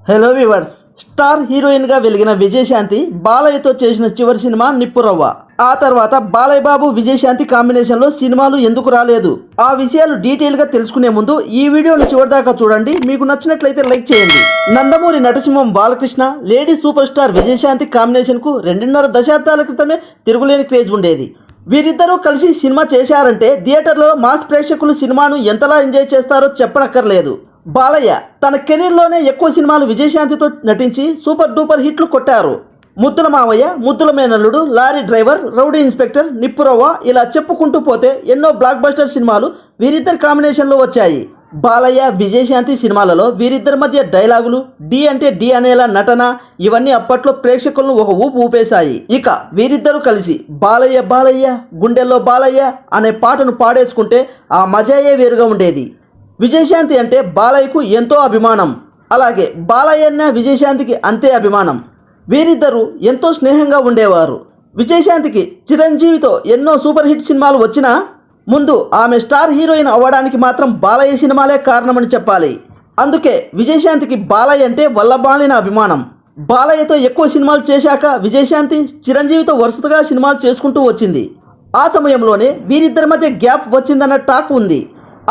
Hello viewers, star heroine గా వెలిగిన విజయశాంతి బాలయ్యతో చేసిన చివరి సినిమా నిప్పురవ్వ. ఆ తర్వాత బాలయ్య బాబు విజయశాంతి కాంబినేషన్ లో సినిమాలు ఎందుకు రాలేదు, ఆ విషయాలు డీటెయిల్ గా తెలుసుకునే ముందు ఈ వీడియోను చివరిదాకా చూడండి. మీకు నచ్చినట్లయితే లైక్ చేయండి. నందమూరి నటసింహం Balakrishna, lady super star Vijayashanti combination కు 2.5 దశాబ్దాల క్రితమే తిరుగులేని క్రేజ్ ఉండేది. వీరిద్దరూ కలిసి సినిమా చేశారంటే థియేటర్లో మాస్ ప్రేక్షకులు సినిమాను ఎంతలా ఎంజాయ్ చేస్తారో చెప్పనక్కర్లేదు. బాలయ్య తన కెరీర్లోనే ఎక్కువ సినిమాలు విజయశాంతితో నటించి సూపర్ డూపర్ హిట్లు కొట్టారు. ముద్దుల మావయ్య, ముద్దుల మేనల్లుడు, లారీ డ్రైవర్, రౌడీ ఇన్స్పెక్టర్, నిప్పురవ్వ, ఇలా చెప్పుకుంటూ పోతే ఎన్నో బ్లాక్ బస్టర్ సినిమాలు వీరిద్దరి కాంబినేషన్లో వచ్చాయి. బాలయ్య విజయశాంతి సినిమాలలో వీరిద్దరి మధ్య డైలాగులు, డి అంటే డి అనేలా నటన, ఇవన్నీ అప్పట్లో ప్రేక్షకులను ఒక ఊపు ఊపేశాయి. ఇక వీరిద్దరూ కలిసి బాలయ్య బాలయ్య గుండెల్లో బాలయ్య అనే పాటను పాడేసుకుంటే ఆ మజాయే వేరుగా ఉండేది. విజయశాంతి అంటే బాలయ్యకు ఎంతో అభిమానం, అలాగే బాలయ్య విజయశాంతికి అంతే అభిమానం. వీరిద్దరూ ఎంతో స్నేహంగా ఉండేవారు. విజయశాంతికి చిరంజీవితో ఎన్నో సూపర్ హిట్ సినిమాలు వచ్చినా ముందు ఆమె స్టార్ హీరోయిన్ అవ్వడానికి మాత్రం బాలయ్య సినిమాలే కారణమని చెప్పాలి. అందుకే విజయశాంతికి బాలయ్య అంటే వల్లబాలిన అభిమానం. బాలయ్యతో ఎక్కువ సినిమాలు చేశాక విజయశాంతి చిరంజీవితో వరుసగా సినిమాలు చేసుకుంటూ వచ్చింది. ఆ సమయంలోనే వీరిద్దరి మధ్య గ్యాప్ వచ్చిందన్న టాక్ ఉంది.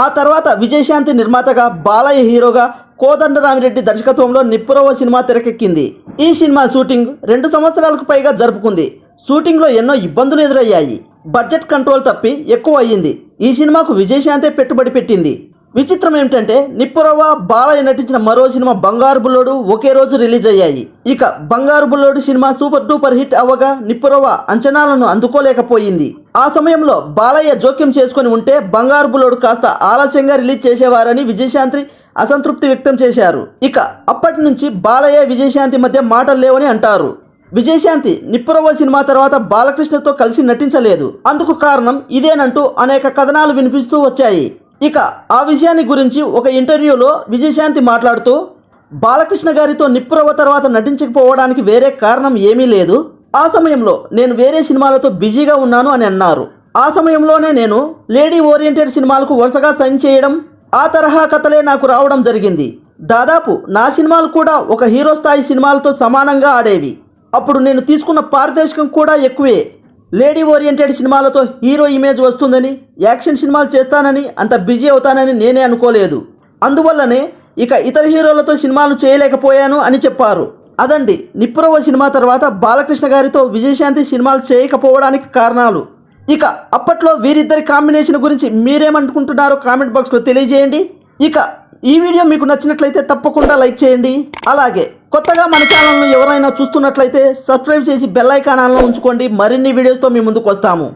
ఆ తర్వాత విజయశాంతి నిర్మాతగా, బాలయ్య హీరోగా కోదండరామిరెడ్డి దర్శకత్వంలో నిప్పురవ్వ సినిమా తెరకెక్కింది. ఈ సినిమా షూటింగ్ 2 సంవత్సరాలకు పైగా జరుపుకుంది. షూటింగ్లో ఎన్నో ఇబ్బందులు ఎదురయ్యాయి. బడ్జెట్ కంట్రోల్ తప్పి ఎక్కువ అయ్యింది. ఈ సినిమాకు విజయశాంతే పెట్టుబడి పెట్టింది. విచిత్రం ఏమిటంటే నిప్పురవ్వ, బాలయ్య నటించిన మరో సినిమా బంగారు బుల్లోడు ఒకే రోజు రిలీజ్ అయ్యాయి. ఇక Bangaru Bullodu cinema super duper hit అవ్వగా నిప్పురవ్వ అంచనాలను అందుకోలేకపోయింది. ఆ సమయంలో బాలయ్య జోక్యం చేసుకుని ఉంటే బంగారు బుల్లోడు కాస్త ఆలస్యంగా రిలీజ్ చేసేవారని విజయశాంతి అసంతృప్తి వ్యక్తం చేశారు. ఇక అప్పటి నుంచి బాలయ్య విజయశాంతి మధ్య మాటలు లేవని అంటారు. విజయశాంతి నిప్పురవ్వ సినిమా తర్వాత బాలకృష్ణతో కలిసి నటించలేదు. అందుకు కారణం ఇదేనంటూ అనేక కథనాలు వినిపిస్తూ వచ్చాయి. ఇక ఆ విషయాన్ని గురించి ఒక ఇంటర్వ్యూలో విజయశాంతి మాట్లాడుతూ, బాలకృష్ణ గారితో నిప్పురవ్వ తర్వాత నటించకపోవడానికి వేరే కారణం ఏమీ లేదు. ఆ సమయంలో నేను వేరే సినిమాలతో బిజీగా ఉన్నాను అని అన్నారు. ఆ సమయంలోనే నేను లేడీ ఓరియంటెడ్ సినిమాలకు వరుసగా సైన్ చేయడం, ఆ తరహా కథలే నాకు రావడం జరిగింది. దాదాపు నా సినిమాలు కూడా ఒక హీరో స్థాయి సినిమాలతో సమానంగా ఆడేవి. అప్పుడు నేను తీసుకున్న పారితోషికం కూడా ఎక్కువే. లేడీ ఓరియంటెడ్ సినిమాలతో హీరో ఇమేజ్ వస్తుందని, యాక్షన్ సినిమాలు చేస్తానని, అంత బిజీ అవుతానని నేనే అనుకోలేదు. అందువల్లనే ఇక ఇతర హీరోలతో సినిమాలు చేయలేకపోయాను అని చెప్పారు. అదండి నిప్పురవ్వ సినిమా తర్వాత బాలకృష్ణ గారితో విజయశాంతి సినిమాలు చేయకపోవడానికి కారణాలు. ఇక అప్పట్లో వీరిద్దరి కాంబినేషన్ గురించి మీరేమనుకుంటున్నారో కామెంట్ బాక్స్లో తెలియజేయండి. ఇక ఈ వీడియో మీకు నచ్చినట్లయితే తప్పకుండా లైక్ చేయండి. అలాగే కొత్తగా మన ఛానల్ను ఎవరైనా చూస్తున్నట్లయితే సబ్స్క్రైబ్ చేసి బెల్ ఐకాన్ ఆన్లో ఉంచుకోండి. మరిన్ని వీడియోస్తో మీ ముందుకు వస్తాము.